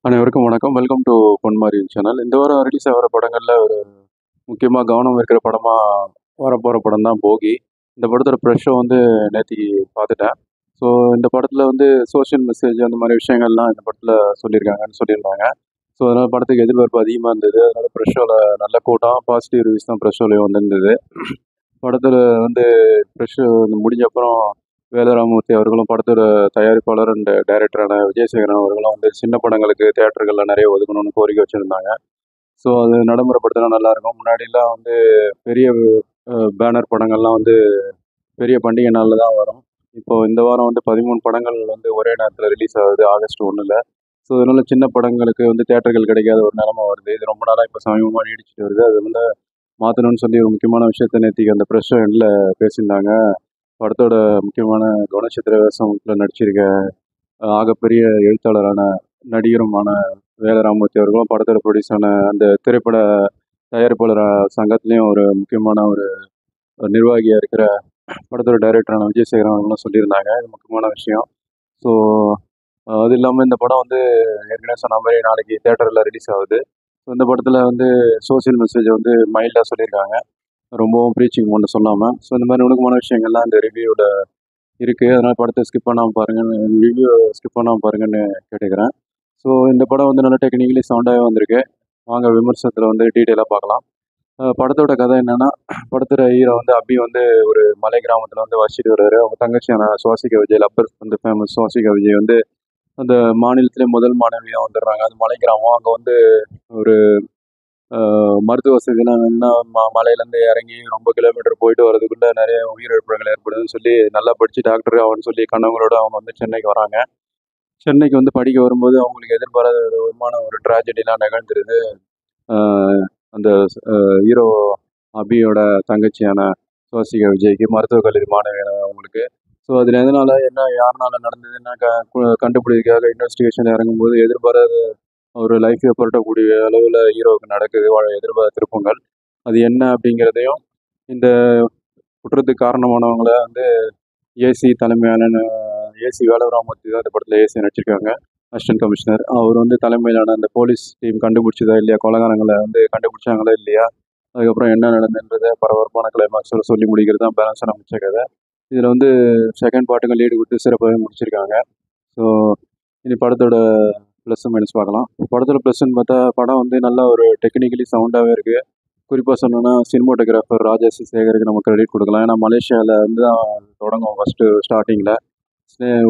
அனைவருக்கும் வணக்கம். Welcome to பொன்மாரியின் சேனல். இந்த வாரம் ரிலீஸ் ஆகிற படங்களில் ஒரு முக்கியமாக கவனம் இருக்கிற படமாக வரப்போகிற படம் தான் போகி. இந்த படத்தோட ப்ரெஷ் ஷோ வந்து நேற்றுக்கு பார்த்துட்டேன். ஸோ இந்த படத்தில் வந்து சோஷியல் மெசேஜ் அந்த மாதிரி விஷயங்கள்லாம் இந்த படத்தில் சொல்லியிருந்தாங்க. ஸோ அதனால் படத்துக்கு எதிர்பார்ப்பு அதிகமாக இருந்தது. அதனால் ப்ரெஷ் ஷோவில் நல்ல கூட்டம், பாசிட்டிவ் ரிவ்யூஸ் தான் ப்ரெஷ் ஷோலையும் வந்திருந்தது. படத்தில் வந்து ப்ரெஷ் ஷோ முடிஞ்ச அப்புறம் வேலராமூர்த்தி அவர்களும், படத்தோட தயாரிப்பாளர் அண்ட் டைரக்டரான விஜயசேகரன் அவர்களும் வந்து சின்ன படங்களுக்கு தேட்டர்களில் நிறைய ஒதுக்கணும்னு கோரிக்கை வச்சுருந்தாங்க. ஸோ அது நடைமுறைப்படுத்தினா நல்லாயிருக்கும். முன்னாடிலாம் வந்து பெரிய பேனர் படங்கள்லாம் வந்து பெரிய பண்டிகை நாளில் தான் வரும். இப்போது இந்த வாரம் வந்து 13 படங்கள் வந்து ஒரே நேரத்தில் ரிலீஸ் ஆகுது ஆகஸ்ட் 1ல். ஸோ அதனால் சின்ன படங்களுக்கு வந்து தேட்டர்கள் கிடைக்காத ஒரு நிலமை வருது. இது ரொம்ப நாளாக இப்போ சமீபமாக நீடிச்சிட்டு வருது. அது வந்து மாற்றணும்னு சொல்லி ஒரு முக்கியமான விஷயத்த நேற்றுக்கு அந்த ப்ரெஸ் எண்டில் பேசியிருந்தாங்க. படத்தோட முக்கியமான குணச்சித்திர வேஷத்தில் நடிச்சிருக்க ஆகப்பெரிய எழுத்தாளரான நடிகருமான வேலராமூர்த்தி அவர்களும், படத்தோட ப்ரொடியூஸரான அந்த திரைப்பட தயாரிப்பாளர் சங்கத்துலேயும் ஒரு முக்கியமான ஒரு நிர்வாகியாக இருக்கிற படத்தோட டைரக்டரான விஜயசேகரன் அவர்களும் சொல்லியிருந்தாங்க. இது முக்கியமான விஷயம். ஸோ அது இல்லாமல் இந்த படம் வந்து ஏற்கனவே சொன்ன மாதிரி நாளைக்கு தேட்டரில் ரிலீஸ் ஆகுது. ஸோ இந்த படத்தில் வந்து சோஷியல் மெசேஜ் வந்து மைல்டாக சொல்லியிருக்காங்க, ரொம்பவும் ப்ரீச்சிங் ஒன்று சொல்லாமல். ஸோ இந்த மாதிரி நுணுக்கமான விஷயங்கள்லாம் இந்த ரிவ்யூவோட இருக்குது. அதனால் படத்தை ஸ்கிப் பண்ணாமல் பாருங்கன்னு, ரிவ்யூ ஸ்கிப் பண்ணாமல் பாருங்கன்னு கேட்டுக்கிறேன். ஸோ இந்த படம் வந்து நல்லா டெக்னிக்கலி சவுண்டாகவே வந்திருக்கு. வாங்க விமர்சனத்தில் வந்து டீட்டெயிலாக பார்க்கலாம். படத்தோட கதை என்னென்னா, படத்தோட ஹீரோ வந்து அபி வந்து ஒரு மலை கிராமத்தில் வந்து வசிச்சுட்டு வர்றாரு. அவங்க தங்கச்சியான சுவாசிகா விஜய், லப்பர் வந்து ஃபேமஸ் சுவாசிகா விஜய் வந்து அந்த மாநிலத்திலே முதல் மாணவியாக வந்துடுறாங்க. அது மலை கிராமம். அங்கே வந்து ஒரு மருத்துவ வசதிலாம் வேணும்னா மலையிலேருந்து இறங்கி ரொம்ப கிலோமீட்டர் போயிட்டு வரதுக்குள்ளே நிறைய உயிரிழப்புகள் ஏற்படுதுன்னு சொல்லி, நல்லா படித்து டாக்டர் ஆகணும்னு சொல்லி கனவுகளோடு அவங்க வந்து சென்னைக்கு வராங்க. சென்னைக்கு வந்து படிக்க வரும்போது அவங்களுக்கு எதிர்பாராத ஒரு விதமான ஒரு ட்ராஜடிலாம் நிகழ்ந்துருது. அந்த ஹீரோ அபியோட தங்கச்சியான சுவாசிகா விஜய்க்கு, மருத்துவக் கல்லூரி மாணவியான அவங்களுக்கு. ஸோ அதில் எதனால் என்ன யாருனால நடந்ததுன்னா கண்டுபிடிக்கிறதுக்காக இன்வெஸ்டிகேஷன் இறங்கும்போது எதிர்பாராத ஒரு லைஃப்பை புரட்டக்கூடிய அளவில் ஹீரோவுக்கு நடக்குது எதிர்பாராத திருப்பங்கள். அது என்ன அப்படிங்கிறதையும், இந்த குற்றத்துக்கு காரணமானவங்கள வந்து ஏசி தலைமையான ஏசி வேலவராமூர்த்தி தான் இந்த படத்தில் ஏசி நடிச்சிருக்காங்க, அசிஸ்டன்ட் கமிஷனர். அவர் வந்து தலைமையிலான அந்த போலீஸ் டீம் கண்டுபிடிச்சதா இல்லையா, கொலைகாரங்களை வந்து கண்டுபிடிச்சாங்களா இல்லையா, அதுக்கப்புறம் என்ன நடந்ததுன்றதை பரபரப்பான கிளைமாக்ஸோட சொல்லி முடிக்கிறது தான் பேலன்ஸான மிச்ச கதை. இதில் வந்து செகண்ட் பார்ட்டுக்கு லீடு கொடுத்து சிறப்பாகவே முடிச்சிருக்காங்க. ஸோ இனி படத்தோட ப்ளஸ் மைனஸ் பார்க்கலாம். படத்தோட ப்ளஸ்ன்னு பார்த்தா, படம் வந்து நல்லா ஒரு டெக்னிக்கலி சவுண்டாகவே இருக்குது. குறிப்பாக சொல்லணும்னா சினிமோட்டோகிராஃபர் ராஜேஷ் சேகருக்கு நம்ம கிரெடிட் கொடுக்கலாம். ஏன்னா மலேசியாவில் வந்து தான் தொடங்கும் ஃபஸ்ட்டு ஸ்டார்டிங்கில்.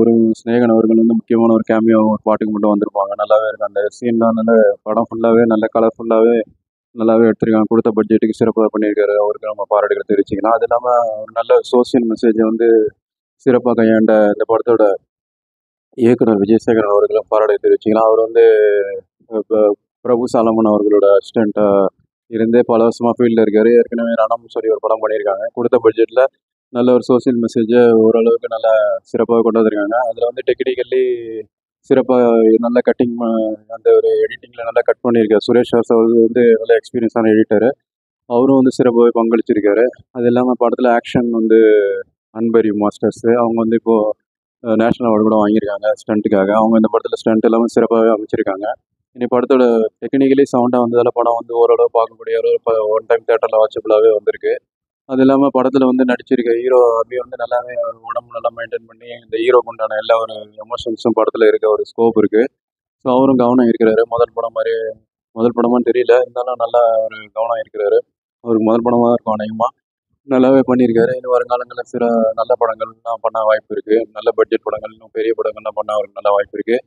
ஒரு ஸ்நேகன் அவர்கள் வந்து முக்கியமான ஒரு கேமியோ ஒரு பாட்டுக்கு மட்டும் வந்திருப்பாங்க. நல்லாவே இருக்கும் அந்த சீன்லாம். நல்ல படம் ஃபுல்லாகவே நல்ல கலர்ஃபுல்லாகவே நல்லாவே எடுத்திருக்காங்க. கொடுத்த பட்ஜெட்டுக்கு சிறப்பாக பண்ணியிருக்காரு. அவருக்கு நம்ம பாராட்டுகளை தெரிவிச்சுக்கலாம். அது இல்லாமல் ஒரு நல்ல சோசியல் மெசேஜை வந்து சிறப்பாக கையாண்ட இந்த படத்தோட இயக்குனர் விஜயசேகரன் அவர்களும் பாராட்டு தெரிவிச்சிக்கலாம். அவர் வந்து பிரபு சாலமன் அவர்களோட அசிஸ்டண்ட்டாக இருந்தே பல வருஷமாக ஃபீல்டில் இருக்கார். ஏற்கனவே ரணம்னு சொல்லி ஒரு படம் பண்ணியிருக்காங்க. கொடுத்த பட்ஜெட்டில் நல்ல ஒரு சோசியல் மெசேஜை ஓரளவுக்கு நல்லா சிறப்பாக கொண்டு வந்திருக்காங்க. அதில் வந்து டெக்னிக்கலி சிறப்பாக நல்ல கட்டிங், அந்த ஒரு எடிட்டிங்கில் நல்லா கட் பண்ணியிருக்காரு. சுரேஷ் ஹாஸ் அவர் வந்து நல்ல எக்ஸ்பீரியன்ஸான எடிட்டர். அவரும் வந்து சிறப்பாகவே பங்களிச்சிருக்காரு. அது இல்லாமல் படத்தில் ஆக்ஷன் வந்து அன்பரி மாஸ்டர்ஸு அவங்க வந்து இப்போது நேஷ்னல் அவார்டு கூட வாங்கியிருக்காங்க ஸ்டண்ட்டுக்காக. அவங்க இந்த படத்தில் ஸ்டண்ட் எல்லாமே சிறப்பாகவே அமைச்சிருக்காங்க. இனி படத்தோட டெக்னிக்கலி சவுண்டாக வந்ததால் படம் வந்து ஓரளவு பார்க்கக்கூடிய அளவு ஒன் டைம் தேட்டரில் வாட்சபிளாகவே வந்திருக்கு. அது இல்லாமல் படத்தில் வந்து நடிச்சிருக்க ஹீரோ அபி வந்து நல்லாவே உடம்பு நல்லா மெயின்டைன் பண்ணி இந்த ஹீரோக்கு உண்டான எல்லா ஒரு எமோஷன்ஸும் படத்தில் இருக்க ஒரு ஸ்கோப் இருக்குது. ஸோ அவரும் கவனம் இருக்கிறாரு. முதல் படமான்னு தெரியல, இருந்தாலும் நல்லா ஒரு கவனம் இருக்கிறாரு. அவருக்கு முதல் படமாக தான் இருக்கும் அநேகமாக. நல்லாவே பண்ணியிருக்காரு. இன்னும் வருங்காலங்களில் சில நல்ல படங்கள்லாம் பண்ண வாய்ப்பு இருக்குது. நல்ல பட்ஜெட் படங்கள், இன்னும் பெரிய படங்கள்லாம் பண்ண அவருக்கு நல்ல வாய்ப்பு இருக்குது.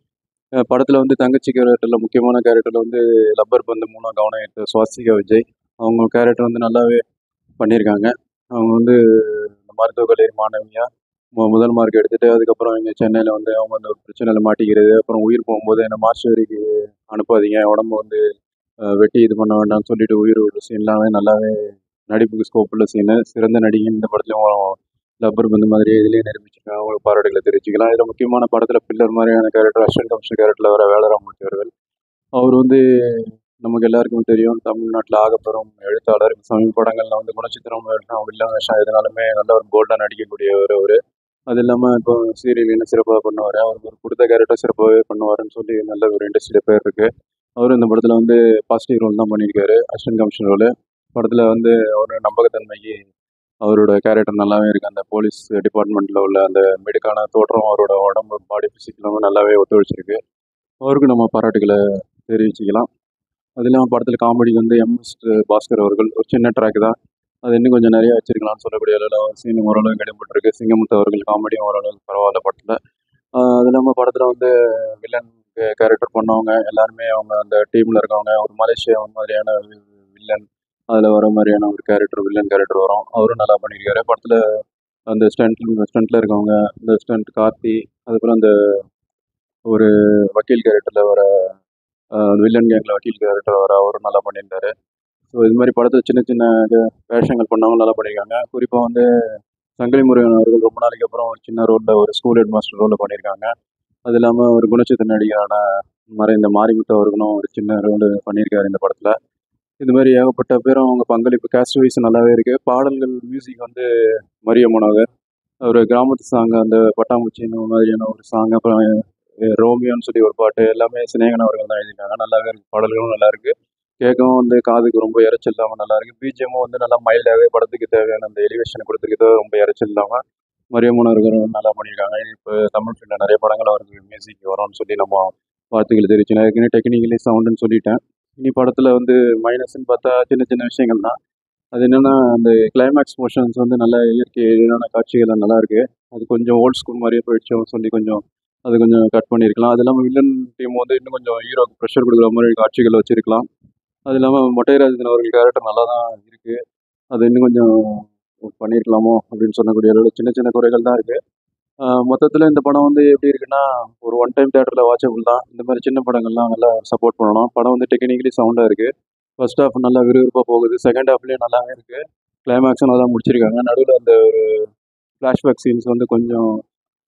படத்தில் வந்து தங்கச்சி கேரக்டரில் முக்கியமான கேரக்டரில் வந்து லப்பர் பந்து மூலம் கவனம் எடுத்த சுவாசிகா விஜய், அவங்க கேரக்டர் வந்து நல்லாவே பண்ணியிருக்காங்க. அவங்க வந்து மருத்துவக் கல்லூரி மாணவியாக முதல் மார்க் எடுத்துகிட்டு அதுக்கப்புறம் இங்கே சென்னையில் வந்து அவங்க வந்து ஒரு பிரச்சனையில் மாட்டிக்கிறது. அப்புறம் உயிர் போகும்போது என்னை மாஸ்டரிக்கு அனுப்பாதீங்க, உடம்பு வந்து வெட்டி இது பண்ண வேண்டாம்னு சொல்லிட்டு உயிர் விடுற சீன்லாமே நல்லாவே நடிப்புக்கு ஸ்கோப் உள்ள சீனு. சிறந்த நடிகை இந்த படத்துலையும் லப்பர் பந்து மாதிரி இதுலேயே நிரூபிச்சிருக்காங்க. அவங்களுக்கு பாராட்டுகளை தெரிவிச்சுக்கலாம். இதில் முக்கியமான படத்தில் பில்லர் மாதிரியான கேரக்டர் அசிஸ்டன்ட் கமிஷனர் கேரக்டரில் வர வேலராமூர்த்தி அவர்கள். அவர் வந்து நமக்கு எல்லாருக்கும் தெரியும், தமிழ்நாட்டில் ஆகப்பெறும் எழுத்தாளர். சமீப படங்களில் வந்து குணச்சித்திரம் வேஷம், வில்லன் வேஷம் எதுனாலுமே நல்ல ஒரு போல்டாக நடிக்கக்கூடியவர் அவர். அது இல்லாமல் இப்போ சீரியல் என்ன சிறப்பாக பண்ணுவார், அவருக்கு ஒரு கொடுத்த கேரக்டர் சிறப்பாகவே பண்ணுவாருன்னு சொல்லி நல்ல ஒரு இண்டஸ்ட்ரியில் பேர் இருக்குது. அவரும் இந்த படத்தில் வந்து பாசிட்டிவ் ரோல் தான் பண்ணியிருக்காரு, அசிஸ்டன்ட் கமிஷனர் ரோல். படத்தில் வந்து அவர் நம்பகத்தன்மைக்கு அவரோட கேரக்டர் நல்லாவே இருக்குது. அந்த போலீஸ் டிபார்ட்மெண்ட்டில் உள்ள அந்த மெடுக்கான தோற்றம், அவரோட உடம்பு பாடி ஃபிசிக்கலாமே நல்லாவே ஒத்துழைச்சிருக்கு. அவருக்கு நம்ம பாராட்டுகளை தெரிவிச்சுக்கலாம். அது இல்லாமல் படத்தில் காமெடி வந்து எம்எஸ் பாஸ்கர் அவர்கள் ஒரு சின்ன ட்ராக் தான், அது இன்னும் கொஞ்சம் நிறைய வச்சிருக்கலாம்னு சொல்லக்கூடிய அளவில் சீன் ஓரளவுக்கு இடம்பெற்றிருக்கு. சிங்கமுத்து அவர்கள் காமெடியும் ஓரளவுக்கு பரவாயில்ல படத்தில். அது இல்லாமல் படத்தில் வந்து வில்லன் கேரக்டர் பண்ணவங்க எல்லாருமே அவங்க அந்த டீமில் இருக்கவங்க ஒரு மலேசியா மாதிரியான வில்லன், அதில் வர மாதிரியான ஒரு கேரக்டர் வில்லன் கேரக்டர் வரும், அவரும் நல்லா பண்ணியிருக்காரு படத்தில். அந்த ஸ்டண்ட்டில் இருக்கவங்க, இந்த ஸ்டண்ட் கார்த்தி, அதுக்கப்புறம் அந்த ஒரு வக்கீல் கேரக்டரில் வர வில்லன் கேங்கில் வக்கீல் கேரக்டர் வர அவரும் நல்லா பண்ணியிருந்தாரு. ஸோ இது மாதிரி படத்தில் சின்ன சின்ன வேஷங்கள் பண்ணவங்க நல்லா பண்ணியிருக்காங்க. குறிப்பாக வந்து சங்கிலி முருகன் அவர்கள் ரொம்ப நாளைக்கு அப்புறம் ஒரு சின்ன ரோலில் ஒரு ஸ்கூல் ஹெட் மாஸ்டர் ரோலில் பண்ணியிருக்காங்க. அது இல்லாமல் ஒரு குணச்சித்திர நடிகரான மறைந்த மாரிமுத்து அவர்களும் ஒரு சின்ன ரோல் பண்ணியிருக்காரு இந்த படத்தில். இது மாதிரி ஏகப்பட்ட பேரும் அவங்க பங்களிப்பு கேஸ்ட் வைஸ் நல்லாவே இருக்குது. பாடல்கள் மியூசிக் வந்து மரிய மனோகர், ஒரு கிராமத்து சாங் அந்த பட்டாம்பூச்சின்னு மாதிரியான ஒரு சாங், அப்புறம் ரோமியோன்னு சொல்லி ஒரு பாட்டு, எல்லாமே சினேகன் அவர்கள் தான் எழுதியிருக்காங்க. நல்லாவே இருக்குது, பாடல்களும் நல்லா இருக்குது, கேட்கவும் வந்து காதுக்கு ரொம்ப இறைச்சல் இல்லாமல் நல்லா இருக்குது. பிஜிஎம்மும் வந்து நல்லா மைல்டாகவே படத்துக்கு தேவையான அந்த எலிவேஷனை கொடுத்துருக்கதோ ரொம்ப இறைச்சல் இல்லாமல் மரியமோகன் அவர்கள் நல்லா பண்ணியிருக்காங்க. இப்போ தமிழ் ஃபீல்டில் நிறைய படங்கள் அவருக்கு மியூசிக் வரும்னு சொல்லி நம்ம வாழ்த்துக்கள் தெரிவிச்சு, நான் ஏற்கனவே டெக்னிக்கலி சவுண்டுன்னு சொல்லிட்டேன். இனி படத்தில் வந்து மைனஸ்ன்னு பார்த்தா சின்ன சின்ன விஷயங்கள் தான். அது என்னென்னா அந்த கிளைமேக்ஸ் போர்ஷன்ஸ் வந்து நல்ல இயற்கை எழிலான காட்சிகள் நல்லா இருக்குது. அது கொஞ்சம் ஓல்ட் ஸ்கூல் மாதிரியே போயிடுச்சோன்னு சொல்லி கொஞ்சம் அது கொஞ்சம் கட் பண்ணியிருக்கலாம். அது இல்லாமல் வில்லன் டீம் வந்து இன்னும் கொஞ்சம் ஹீரோக்கு ப்ரெஷர் கொடுக்குற மாதிரி காட்சிகள் வச்சுருக்கலாம். அது இல்லாமல் மொட்டைராஜன் அவர்கள் கேரக்டர் நல்லா தான் இருக்குது, அது இன்னும் கொஞ்சம் பண்ணியிருக்கலாமோ அப்படின்னு சொல்லக்கூடிய அளவில் சின்ன சின்ன குறைகள் தான் இருக்குது. மொத்தத்தில் இந்த படம் வந்து எப்படி இருக்குன்னா, ஒரு ஒன் டைம் தேட்டரில் வாட்சபிள் தான். இந்த மாதிரி சின்ன படங்கள்லாம் நல்லா சப்போர்ட் பண்ணணும். படம் வந்து டெக்னிக்கலி சவுண்டாக இருக்குது. ஃபர்ஸ்ட் ஹாஃப் நல்லா விறுவிறுப்பாக போகுது, செகண்ட் ஹாஃப்லேயும் நல்லாவே இருக்குது, கிளைமேக்ஸும் நல்லா முடிச்சிருக்காங்க. நடுவில் அந்த ஒரு ஃப்ளாஷ்பேக் சீன்ஸ் வந்து கொஞ்சம்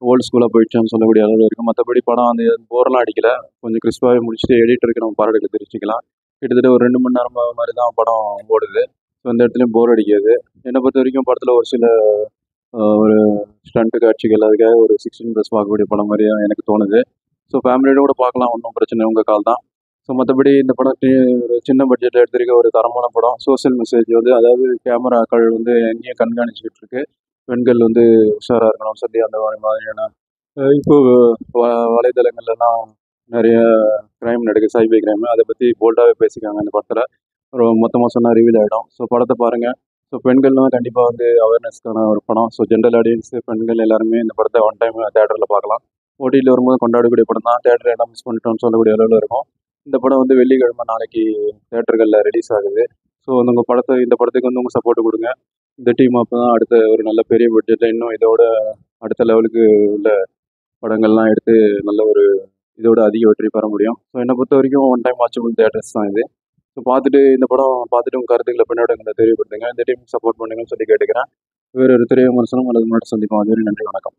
ஓல்டு ஸ்கூலாக போயிடுச்சான்னு சொல்லக்கூடிய அளவில் இருக்குது. மற்றபடி படம் அந்த போரெலாம் அடிக்கலை, கொஞ்சம் கிறிஸ்பாகவே முடிச்சுட்டு எடிட்டருக்கு நம்ம பாராட்டுகளை தெரிவிச்சுக்கலாம். கிட்டத்தட்ட ஒரு 2 மணி நேரம் மாதிரி தான் படம் ஓடுது. ஸோ இந்த இடத்துலையும் போர் அடிக்காது. என்னை பொறுத்த வரைக்கும் படத்தில் ஒரு சில ஒரு ஸ்டண்ட் காட்சிகள் அதுக்காக ஒரு 16+ பார்க்கக்கூடிய படம் மாதிரி தான் எனக்கு தோணுது. ஸோ ஃபேமிலியோட கூட பார்க்கலாம், ஒன்றும் பிரச்சனை உங்கள் கால் தான். ஸோ மற்றபடி இந்த படம் ஒரு சின்ன பட்ஜெட்டில் எடுத்திருக்க ஒரு தரமான படம். சோசியல் மெசேஜ் வந்து, அதாவது கேமராக்கள் வந்து எங்கேயும் கண்காணிச்சுக்கிட்டு இருக்கு, பெண்கள் வந்து உஷாராக இருக்கணும்னு சொல்லி அந்த மாதிரியான இப்போ வலைதளங்கள்லாம் நிறைய க்ரைம் நடக்குது, சைபர் க்ரைம், அதை பற்றி போல்டாகவே பேசிக்காங்க இந்த படத்தில். ஒரு மொத்தமாக சொன்னால் ரிவீல் ஆகிடும். ஸோ படத்தை பாருங்கள். ஸோ பெண்கள்லாம் கண்டிப்பாக வந்து அவேர்னஸ்க்கான ஒரு படம். ஸோ ஜென்ரல் ஆடியன்ஸு பெண்கள் எல்லாருமே இந்த படத்தை ஒன் டைம் தேட்டரில் பார்க்கலாம். ஓடிடியில் வரும்போது கொண்டாடக்கூடிய படம் தான், தேட்டர் எல்லாம் மிஸ் பண்ணிட்டோம்னு சொல்லக்கூடிய அளவில் இருக்கும். இந்த படம் வந்து வெள்ளிக்கிழமை நாளைக்கு தேட்டர்களில் ரிலீஸ் ஆகுது. ஸோ உங்கள் படத்தை இந்த படத்துக்கு வந்து உங்கள் சப்போர்ட் கொடுங்க. இந்த டீம் அப்போ தான் அடுத்த ஒரு நல்ல பெரிய பட்ஜெட்டில் இன்னும் இதோட அடுத்த லெவலுக்கு உள்ள படங்கள்லாம் எடுத்து நல்ல ஒரு இதோட அதிக வெற்றி பெற முடியும். ஸோ என்னை பொறுத்த வரைக்கும் ஒன் டைம் வாட்சபிள் தேட்டர்ஸ் தான் இது. ஸோ பார்த்துட்டு இந்த படம் பார்த்துட்டு உங்கள் கருத்துக்களை பின்னோட்டங்களை தெரியப்படுத்துங்க. இந்த டீம் சப்போர்ட் பண்ணுங்கன்னு சொல்லி கேட்டுக்கிறேன். வேறு ஒரு திரை விமர்சனம் அல்லது முன்னாடி சந்திப்போம். அதுவரை நன்றி, வணக்கம்.